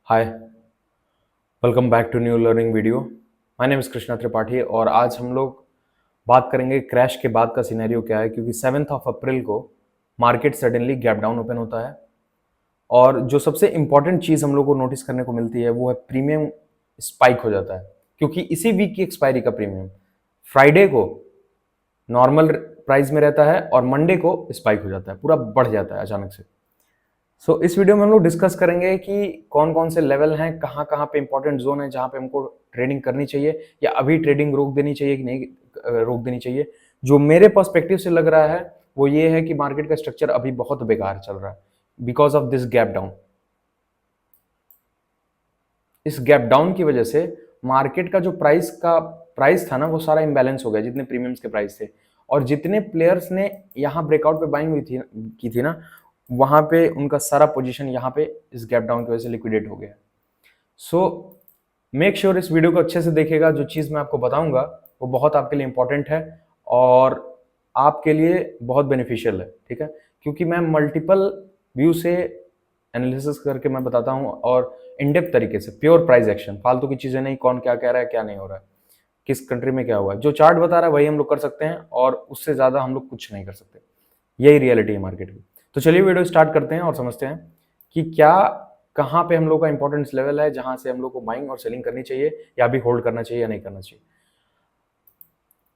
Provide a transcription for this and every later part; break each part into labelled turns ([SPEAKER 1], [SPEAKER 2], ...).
[SPEAKER 1] Hi, welcome back to new learning video. My name is Krishna Tripathi और आज हम लोग बात करेंगे क्रैश के बाद का सिनेरियो क्या है, क्योंकि 7 अप्रैल को market suddenly gap down open होता है और जो सबसे इंपॉर्टेंट चीज़ हम लोग को नोटिस करने को मिलती है वो है प्रीमियम स्पाइक हो जाता है, क्योंकि इसी वीक की एक्सपायरी का प्रीमियम फ्राइडे को नॉर्मल प्राइस में रहता है और मंडे को स्पाइक हो जाता है, पूरा बढ़ जाता है अचानक से। इस वीडियो में हम लोग डिस्कस करेंगे कि कौन कौन से लेवल हैं, कहाँ कहाँ पे इंपॉर्टेंट जोन है जहाँ पे हमको ट्रेडिंग करनी चाहिए या अभी ट्रेडिंग रोक देनी चाहिए कि नहीं रोक देनी चाहिए। जो मेरे पर्सपेक्टिव से लग रहा है वो ये है कि मार्केट का स्ट्रक्चर अभी बहुत बेकार चल रहा है because of this gap down. इस गैप डाउन की वजह से मार्केट का जो प्राइस था ना वो सारा इम्बैलेंस हो गया, जितने प्रीमियम्स के प्राइस थे और जितने प्लेयर्स ने यहाँ ब्रेकआउट पे बाइंग हुई थी की थी ना, वहां पे उनका सारा पोजीशन यहाँ पे इस गैप डाउन की वजह से लिक्विडेट हो गया। सो मेक श्योर इस वीडियो को अच्छे से देखेगा। जो चीज़ मैं आपको बताऊंगा वो बहुत आपके लिए इंपॉर्टेंट है और आपके लिए बहुत बेनिफिशियल है, ठीक है, क्योंकि मैं मल्टीपल व्यू से एनालिसिस करके मैं बताता हूँ और इनडेप्थ तरीके से, प्योर प्राइस एक्शन, फालतू की चीज़ें नहीं, कौन क्या कह रहा है क्या नहीं हो रहा है, किस कंट्री में क्या हुआ है। जो चार्ट बता रहा है वही हम लोग कर सकते हैं और उससे ज़्यादा हम लोग कुछ नहीं कर सकते। यही रियलिटी है मार्केट की। तो चलिए वीडियो स्टार्ट करते हैं और समझते हैं कि क्या कहाँ पे हम लोग का इंपॉर्टेंस लेवल है जहां से हम लोग को बाइंग और सेलिंग करनी चाहिए या अभी होल्ड करना चाहिए या नहीं करना चाहिए।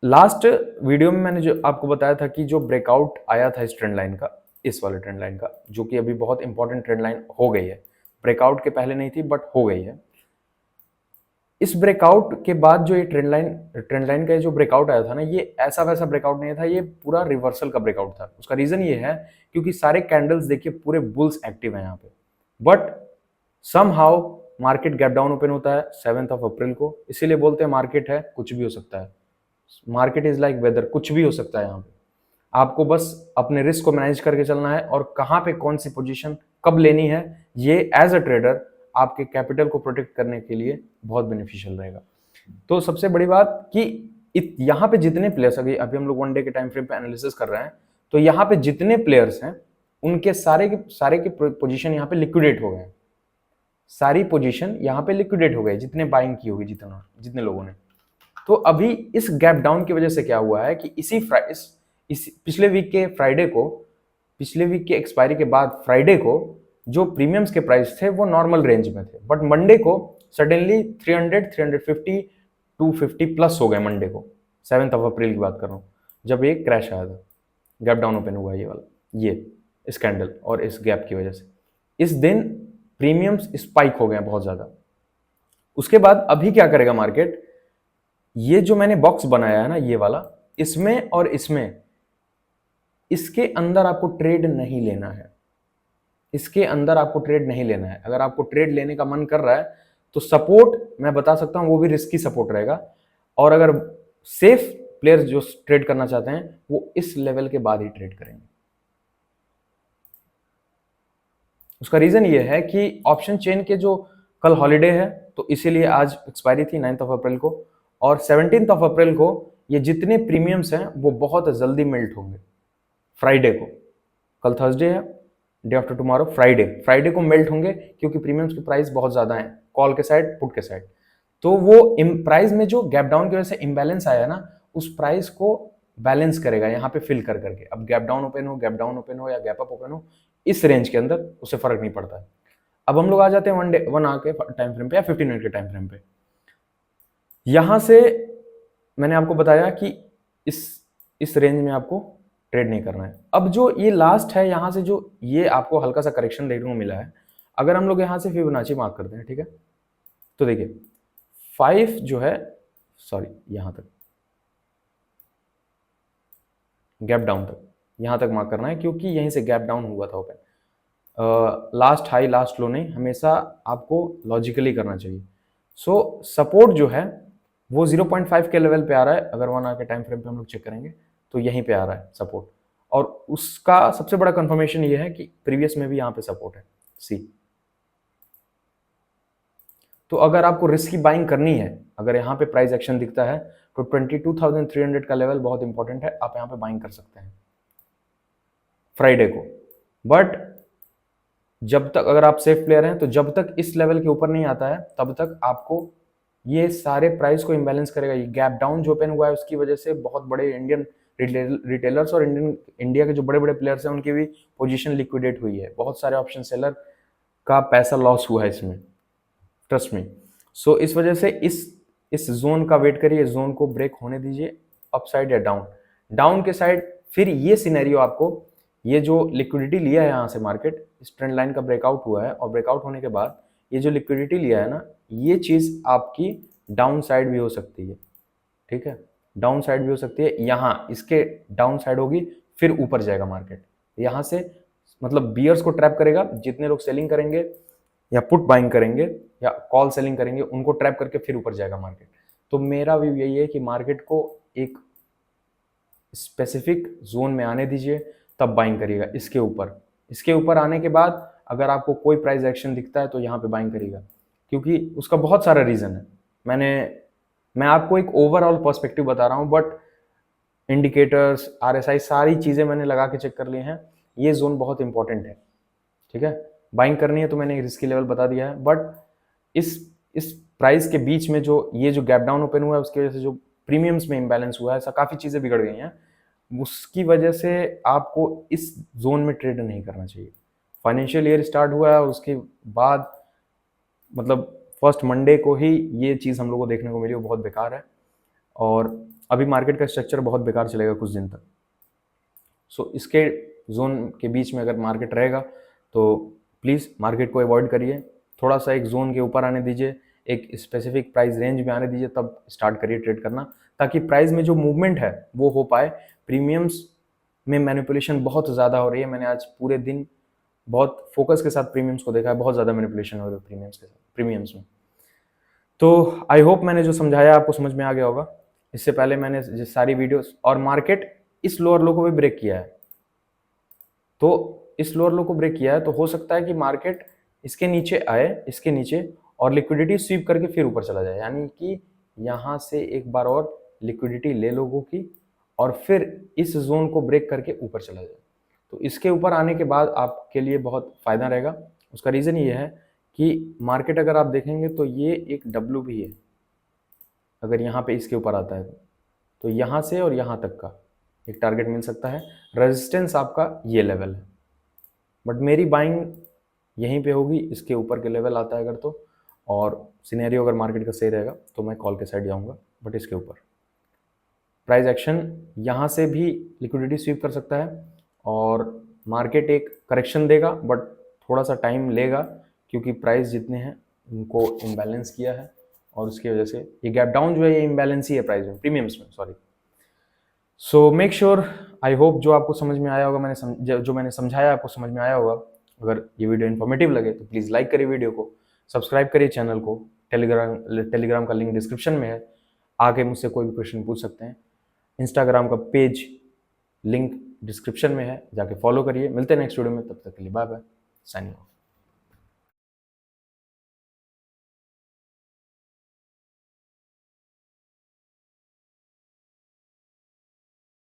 [SPEAKER 1] लास्ट वीडियो में मैंने जो आपको बताया था कि जो ब्रेकआउट आया था इस ट्रेंड लाइन का, इस वाले ट्रेंड लाइन का, जो कि अभी बहुत इंपॉर्टेंट ट्रेंड लाइन हो गई है, ब्रेकआउट के पहले नहीं थी बट हो गई है। इस ब्रेकआउट के बाद जो ये ट्रेंड लाइन का जो ब्रेकआउट आया था ना, ये ऐसा वैसा ब्रेकआउट नहीं था, ये पूरा रिवर्सल का ब्रेकआउट था। उसका रीजन ये है क्योंकि सारे कैंडल्स देखिए पूरे बुल्स एक्टिव हैं यहाँ पे, but somehow market gap down open होता है 7 अप्रैल को। इसीलिए बोलते हैं मार्केट है कुछ भी हो सकता है, मार्केट इज लाइक वेदर, कुछ भी हो सकता है यहाँ पे। आपको बस अपने रिस्क को मैनेज करके चलना है और कहाँ पे कौन सी पोजीशन कब लेनी है, ये एज अ ट्रेडर आपके कैपिटल को प्रोटेक्ट करने के लिए बहुत बेनिफिशियल रहेगा। तो सबसे बड़ी बात कि यहाँ पे जितने प्लेयर्स, अभी हम लोग वन डे के टाइम फ्रेम पे एनालिसिस कर रहे हैं, तो यहाँ पे जितने प्लेयर्स हैं उनके सारे के पोजीशन यहाँ पे लिक्विडेट हो गए हैं। सारी पोजीशन यहाँ पे लिक्विडेट हो गए, जितने बाइंग की होगी जितने लोगों ने। तो अभी इस गैप डाउन की वजह से क्या हुआ है कि इस पिछले वीक के फ्राइडे को, पिछले वीक के एक्सपायरी के बाद फ्राइडे को जो प्रीमियम्स के प्राइस थे वो नॉर्मल रेंज में थे, बट मंडे को सडनली 300, 350, 250 प्लस हो गए। मंडे को 7 अप्रैल की बात कर रहा हूँ, जब एक क्रैश आया था, गैप डाउन ओपन हुआ ये वाला, ये इस कैंडल और इस गैप की वजह से इस दिन प्रीमियम्स स्पाइक हो गए बहुत ज्यादा। उसके बाद अभी क्या करेगा मार्केट, ये जो मैंने बॉक्स बनाया है ना ये वाला, इसमें और इसमें, इसके अंदर आपको ट्रेड नहीं लेना है, इसके अंदर आपको ट्रेड नहीं लेना है। अगर आपको ट्रेड लेने का मन कर रहा है तो सपोर्ट मैं बता सकता हूं वो भी रिस्की सपोर्ट रहेगा, और अगर सेफ प्लेयर्स जो ट्रेड करना चाहते हैं वो इस लेवल के बाद ही ट्रेड करेंगे। उसका रीजन ये है कि ऑप्शन चेन के जो कल हॉलीडे है तो इसीलिए आज एक्सपायरी थी 9 अप्रैल को, और 17 अप्रैल को ये जितने प्रीमियम्स हैं वो बहुत जल्दी मेल्ट होंगे। फ्राइडे को, कल थर्सडे है, day after tomorrow Friday, Friday को मेल्ट होंगे क्योंकि प्रीमियम्स की प्राइस बहुत ज्यादा है, कॉल के साइड पुट के साइड। तो वो प्राइस में जो गैप डाउन की वजह से इम्बैलेंस आया ना, उस प्राइस को बैलेंस करेगा यहाँ पे फिल कर करके। अब गैप डाउन ओपन हो, गैप डाउन ओपन हो या गैप अप ओपन हो, इस रेंज के अंदर उससे फर्क नहीं पड़ता है। अब हम लोग आ जाते हैं वन आवर के टाइम फ्रेम पे या 15 मिनट के टाइम फ्रेम पे। यहां से मैंने आपको बताया कि इस रेंज में आपको ट्रेड नहीं करना है। अब जो ये लास्ट है, यहां से जो ये आपको हल्का सा करेक्शन देखने को मिला है, अगर हम लोग यहां से फिबोनाची मार्क करते हैं, ठीक है, तो देखिए 5 जो है, सॉरी यहां तक गैप डाउन तक, यहां तक मार्क करना है क्योंकि यहीं से गैप डाउन हुआ था ओपन। लास्ट हाई लास्ट लो नहीं, हमेशा आपको लॉजिकली करना चाहिए। सो सपोर्ट जो है वो 0.5 के लेवल पे आ रहा है। अगर 1 आवर के टाइम फ्रेम पे हम लोग चेक करेंगे तो यहीं पे आ रहा है सपोर्ट, और उसका सबसे बड़ा कंफर्मेशन ये है कि प्रीवियस में भी यहाँ पे सपोर्ट है, सी। तो अगर आपको रिस्क की बाइंग करनी है, अगर यहाँ पे प्राइस एक्शन दिखता है तो 22,300 का लेवल बहुत इंपॉर्टेंट है, आप यहाँ पे बाइंग कर सकते हैं फ्राइडे को। बट जब तक अगर आप सेफ प्लेयर हैं तो जब तक इस लेवल के ऊपर नहीं आता है तब तक आपको ये सारे प्राइस को इम्बैलेंस करेगा। ये गैप डाउन जो ओपन हुआ है उसकी वजह से बहुत बड़े इंडियन रिटेलर्स और इंडिया के जो बड़े बड़े प्लेयर्स हैं उनकी भी पोजीशन लिक्विडेट हुई है। बहुत सारे ऑप्शन सेलर का पैसा लॉस हुआ है इसमें, ट्रस्ट मी। सो इस वजह से इस जोन का वेट करिए, जोन को ब्रेक होने दीजिए, अपसाइड या डाउन। डाउन के साइड फिर ये सिनेरियो आपको, ये जो लिक्विडिटी लिया है यहाँ से मार्केट, इस ट्रेंड लाइन का ब्रेकआउट हुआ है और ब्रेकआउट होने के बाद ये जो लिक्विडिटी लिया है ना, ये चीज़ आपकी डाउन साइड भी हो सकती है। ठीक है, डाउन साइड भी हो सकती है। यहाँ इसके डाउन साइड होगी, फिर ऊपर जाएगा मार्केट। यहाँ से मतलब बियर्स को ट्रैप करेगा, जितने लोग सेलिंग करेंगे या पुट बाइंग करेंगे या कॉल सेलिंग करेंगे उनको ट्रैप करके फिर ऊपर जाएगा मार्केट। तो मेरा व्यू यही है कि मार्केट को एक स्पेसिफिक जोन में आने दीजिए, तब बाइंग करिएगा। इसके ऊपर आने के बाद अगर आपको कोई प्राइस एक्शन दिखता है तो यहाँ पे बाइंग करिएगा, क्योंकि उसका बहुत सारा रीज़न है। मैं आपको एक ओवरऑल पर्सपेक्टिव बता रहा हूँ, बट इंडिकेटर्स, RSI सारी चीज़ें मैंने लगा के चेक कर ली हैं। ये जोन बहुत इंपॉर्टेंट है। ठीक है, बाइंग करनी है तो मैंने रिस्की लेवल बता दिया है, बट इस प्राइस के बीच में जो ये जो गैप डाउन ओपन हुआ है उसकी वजह से जो प्रीमियम्स में इम्बैलेंस हुआ है, ऐसा काफ़ी चीज़ें बिगड़ गई हैं। उसकी वजह से आपको इस जोन में ट्रेड नहीं करना चाहिए। फाइनेंशियल ईयर स्टार्ट हुआ है और उसके बाद मतलब फर्स्ट मंडे को ही ये चीज़ हम लोग को देखने को मिली, वो बहुत बेकार है। और अभी मार्केट का स्ट्रक्चर बहुत बेकार चलेगा कुछ दिन तक। सो इसके जोन के बीच में अगर मार्केट रहेगा तो प्लीज़ मार्केट को अवॉइड करिए, थोड़ा सा एक जोन के ऊपर आने दीजिए, एक स्पेसिफिक प्राइस रेंज में आने दीजिए, तब स्टार्ट करिए ट्रेड करना, ताकि प्राइस में जो मूवमेंट है वो हो पाए। प्रीमियम्स में मैनिपुलेशन बहुत ज़्यादा हो रही है। मैंने आज पूरे दिन बहुत फोकस के साथ प्रीमियम्स को देखा है, बहुत ज़्यादा मैनिपुलेशन हो रही है प्रीमियम्स में। तो आई होप मैंने जो समझाया आपको समझ में आ गया होगा। इससे पहले मैंने जो सारी वीडियोस, और मार्केट इस लोअर लो को भी ब्रेक किया है, तो इस लोअर लो को ब्रेक किया है तो हो सकता है कि मार्केट इसके नीचे आए, इसके नीचे, और लिक्विडिटी स्वीप करके फिर ऊपर चला जाए। यानी कि यहाँ से एक बार और लिक्विडिटी ले लोगों की और फिर इस जोन को ब्रेक करके ऊपर चला जाए। तो इसके ऊपर आने के बाद आपके लिए बहुत फ़ायदा रहेगा। उसका रीज़न ये है कि मार्केट अगर आप देखेंगे तो ये एक डब्ल्यू भी है। अगर यहाँ पे इसके ऊपर आता है तो यहाँ से और यहाँ तक का एक टारगेट मिल सकता है। रेजिस्टेंस आपका ये लेवल है, बट मेरी बाइंग यहीं पे होगी, इसके ऊपर के लेवल आता है अगर तो, और सिनेरियो अगर मार्केट का सही रहेगा तो मैं कॉल के साइड जाऊंगा। बट इसके ऊपर प्राइस एक्शन यहाँ से भी लिक्विडिटी स्वीप कर सकता है और मार्केट एक करेक्शन देगा, बट थोड़ा सा टाइम लेगा, क्योंकि प्राइस जितने हैं उनको इम्बैलेंस किया है और उसकी वजह से ये गैप डाउन जो है ये इम्बैलेंस ही है प्राइस में, प्रीमियम्स में, sorry. So make sure, I hope जो आपको समझ में आया होगा, जो मैंने समझाया आपको समझ में आया होगा। अगर ये वीडियो इन्फॉर्मेटिव लगे तो प्लीज़ लाइक करिए वीडियो को, सब्सक्राइब करिए चैनल को। टेलीग्राम का लिंक डिस्क्रिप्शन में है, आके मुझसे कोई भी क्वेश्चन पूछ सकते हैं। इंस्टाग्राम का पेज लिंक डिस्क्रिप्शन में है, जाके फॉलो करिए। मिलते हैं नेक्स्ट वीडियो में, तब तक के लिए बाय बाय, साइनिंग ऑफ।